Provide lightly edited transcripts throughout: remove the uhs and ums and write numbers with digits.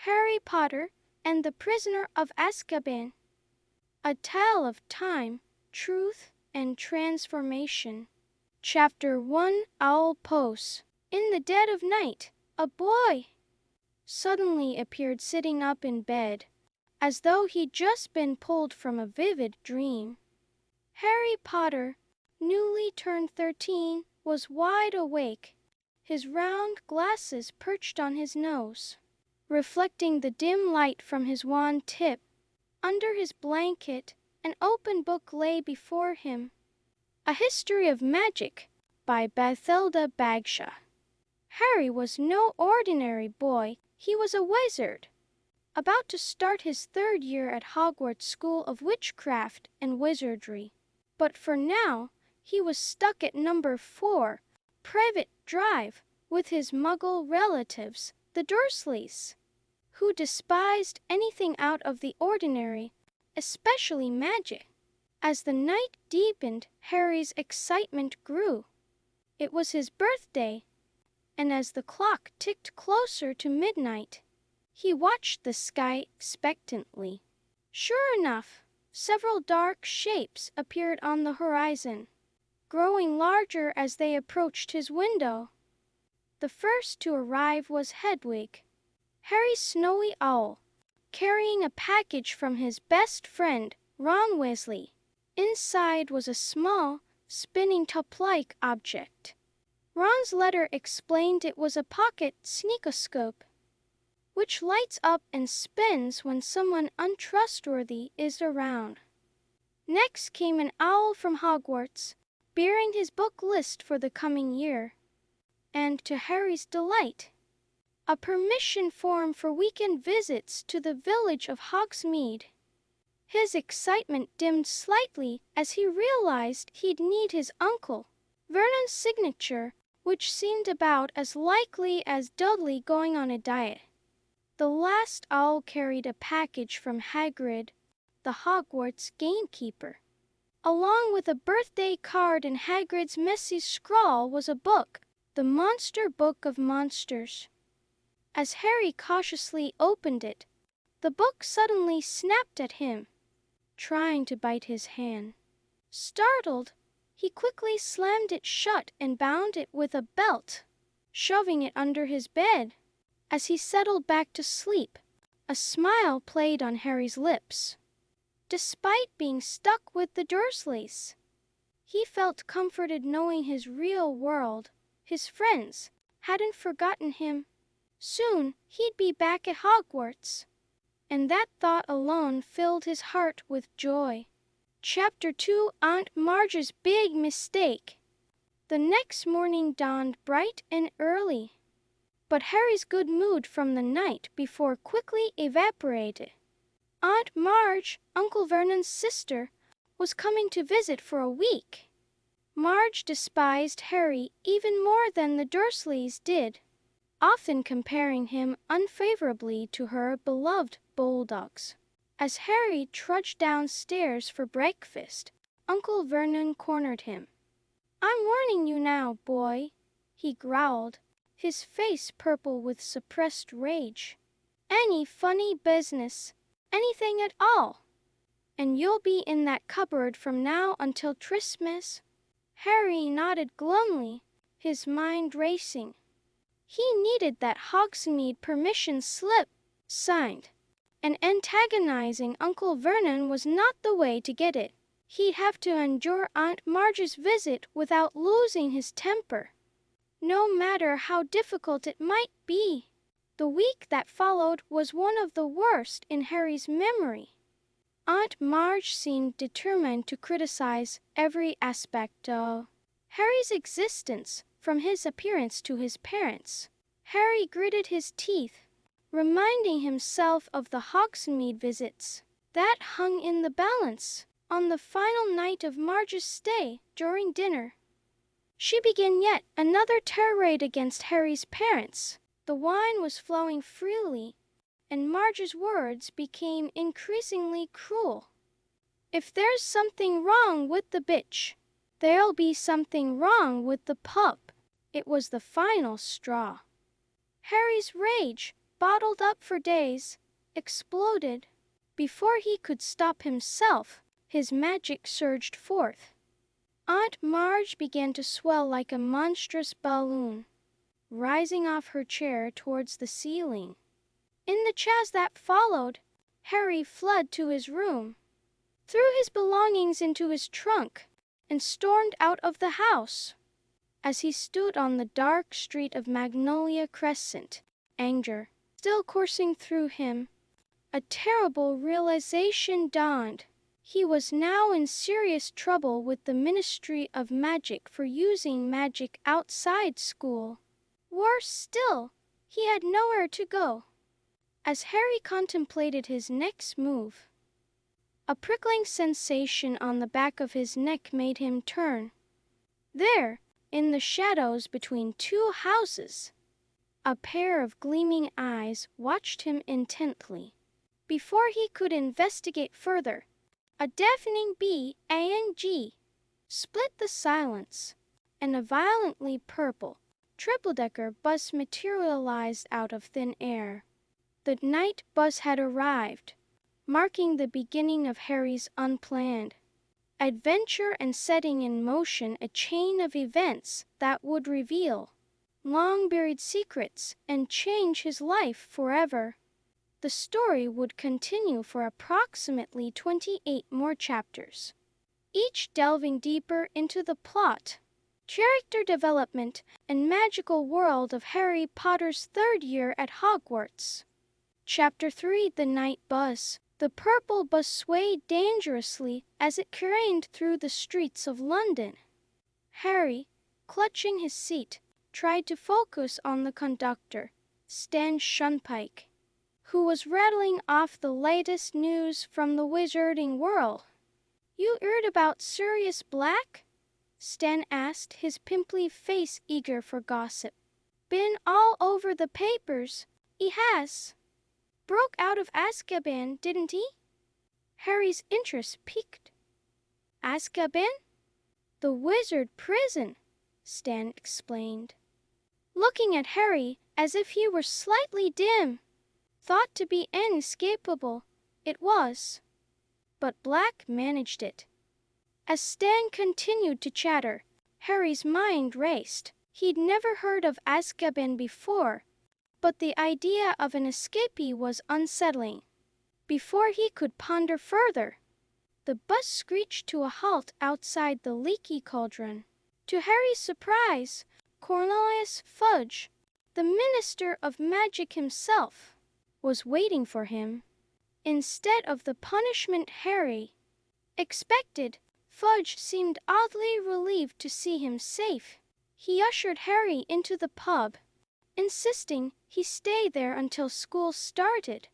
Harry Potter and the Prisoner of Azkaban. A Tale of Time, Truth, and Transformation. Chapter 1. Owl Pose. In the dead of night, a boy suddenly appeared sitting up in bed, as though he'd just been pulled from a vivid dream. Harry Potter, newly turned 13, was wide awake, his round glasses perched on his nose, reflecting the dim light from his wand tip. Under his blanket, an open book lay before him. A History of Magic by Bathilda Bagshaw. Harry was no ordinary boy, he was a wizard, about to start his 3rd year at Hogwarts School of Witchcraft and Wizardry. But for now, he was stuck at number 4, Privet Drive, with his Muggle relatives, the Dursleys, who despised anything out of the ordinary, especially magic. As the night deepened, Harry's excitement grew. It was his birthday, and as the clock ticked closer to midnight, he watched the sky expectantly. Sure enough, several dark shapes appeared on the horizon, growing larger as they approached his window. The first to arrive was Hedwig, Harry's snowy owl, carrying a package from his best friend, Ron Weasley. Inside was a small, spinning top-like object. Ron's letter explained it was a pocket sneakoscope, which lights up and spins when someone untrustworthy is around. Next came an owl from Hogwarts, bearing his book list for the coming year, and to Harry's delight, a permission form for weekend visits to the village of Hogsmeade. His excitement dimmed slightly as he realized he'd need his uncle Vernon's signature, which seemed about as likely as Dudley going on a diet. The last owl carried a package from Hagrid, the Hogwarts gamekeeper. Along with a birthday card and Hagrid's messy scrawl was a book, the Monster Book of Monsters. As Harry cautiously opened it, the book suddenly snapped at him, trying to bite his hand. Startled, he quickly slammed it shut and bound it with a belt, shoving it under his bed. As he settled back to sleep, a smile played on Harry's lips. Despite being stuck with the Dursleys, he felt comforted knowing his real world, his friends, hadn't forgotten him. Soon he'd be back at Hogwarts, and that thought alone filled his heart with joy. Chapter 2. Aunt Marge's Big Mistake. The next morning dawned bright and early, but Harry's good mood from the night before quickly evaporated. Aunt Marge, Uncle Vernon's sister, was coming to visit for a week. Marge despised Harry even more than the Dursleys did, often comparing him unfavorably to her beloved bulldogs. As Harry trudged downstairs for breakfast, Uncle Vernon cornered him. "I'm warning you now, boy," he growled, his face purple with suppressed rage. "Any funny business, anything at all, and you'll be in that cupboard from now until Christmas." Harry nodded glumly, his mind racing. He needed that Hogsmeade permission slip, signed, and antagonizing Uncle Vernon was not the way to get it. He'd have to endure Aunt Marge's visit without losing his temper, no matter how difficult it might be. The week that followed was one of the worst in Harry's memory. Aunt Marge seemed determined to criticize every aspect of Harry's existence, from his appearance to his parents. Harry gritted his teeth, reminding himself of the Hogsmeade visits that hung in the balance on the final night of Marge's stay. During dinner, she began yet another tirade against Harry's parents. The wine was flowing freely, and Marge's words became increasingly cruel. "If there's something wrong with the bitch, there'll be something wrong with the pup." It was the final straw. Harry's rage, bottled up for days, exploded. Before he could stop himself, his magic surged forth. Aunt Marge began to swell like a monstrous balloon, rising off her chair towards the ceiling. In the chase that followed, Harry fled to his room, threw his belongings into his trunk, and stormed out of the house. As he stood on the dark street of Magnolia Crescent, anger still coursing through him, a terrible realization dawned. He was now in serious trouble with the Ministry of Magic for using magic outside school. Worse still, he had nowhere to go. As Harry contemplated his next move, a prickling sensation on the back of his neck made him turn. There, in the shadows between two houses, a pair of gleaming eyes watched him intently. Before he could investigate further, a deafening bang split the silence, and a violently purple triple-decker bus materialized out of thin air. The night bus had arrived, marking the beginning of Harry's unplanned adventure and setting in motion a chain of events that would reveal long-buried secrets and change his life forever. The story would continue for approximately 28 more chapters, each delving deeper into the plot, character development, and magical world of Harry Potter's third year at Hogwarts. Chapter 3: The Night Bus. The purple bus swayed dangerously as it careened through the streets of London. Harry, clutching his seat, tried to focus on the conductor, Stan Shunpike, who was rattling off the latest news from the wizarding world. "You heard about Sirius Black?" Stan asked, his pimply face eager for gossip. "Been all over the papers, he has. Broke out of Azkaban, didn't he?" Harry's interest piqued. "Azkaban? The wizard prison," Stan explained, looking at Harry as if he were slightly dim. "Thought to be inescapable, it was. But Black managed it." As Stan continued to chatter, Harry's mind raced. He'd never heard of Azkaban before, but the idea of an escapee was unsettling. Before he could ponder further, the bus screeched to a halt outside the Leaky Cauldron. To Harry's surprise, Cornelius Fudge, the Minister of Magic himself, was waiting for him. Instead of the punishment Harry expected, Fudge seemed oddly relieved to see him safe. He ushered Harry into the pub, insisting he stay there until school started.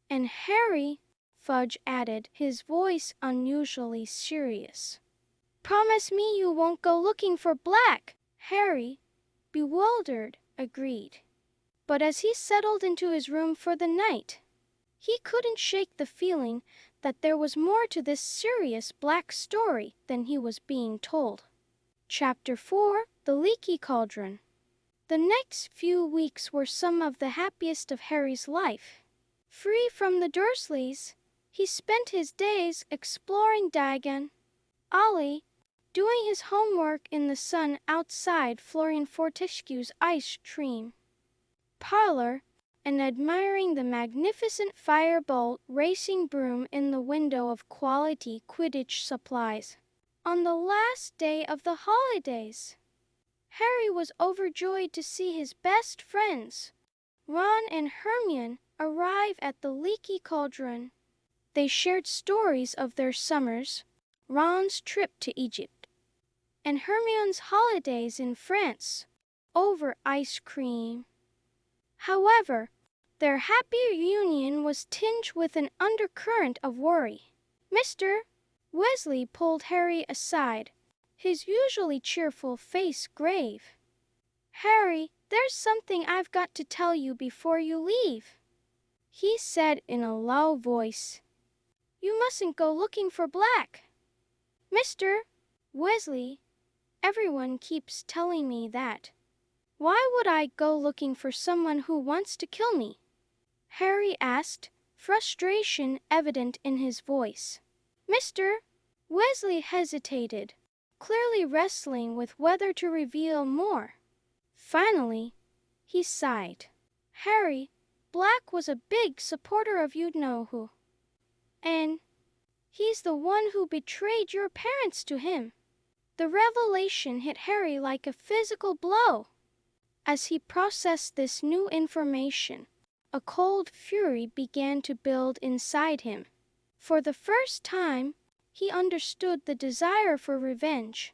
"And Harry," Fudge added, his voice unusually serious, "promise me you won't go looking for Black." Harry, bewildered, agreed. But as he settled into his room for the night, he couldn't shake the feeling that there was more to this Sirius Black story than he was being told. Chapter 4: The Leaky Cauldron. The next few weeks were some of the happiest of Harry's life. Free from the Dursleys, he spent his days exploring Diagon Alley, doing his homework in the sun outside Florian Fortescue's ice cream parlor, and admiring the magnificent firebolt racing broom in the window of Quality Quidditch Supplies. On the last day of the holidays, Harry was overjoyed to see his best friends, Ron and Hermione, arrive at the Leaky Cauldron. They shared stories of their summers, Ron's trip to Egypt, and Hermione's holidays in France, over ice cream. However, their happy reunion was tinged with an undercurrent of worry. Mr. Weasley pulled Harry aside, his usually cheerful face grave. "Harry, there's something I've got to tell you before you leave," he said in a low voice. "You mustn't go looking for Black." "Mr. Weasley, everyone keeps telling me that. Why would I go looking for someone who wants to kill me?" Harry asked, frustration evident in his voice. Mr. Weasley hesitated, clearly wrestling with whether to reveal more. Finally, he sighed. Harry, Black was a big supporter of you-know-who. And he's the one who betrayed your parents to him. The revelation hit Harry like a physical blow. As he processed this new information, a cold fury began to build inside him. For the first time, he understood the desire for revenge.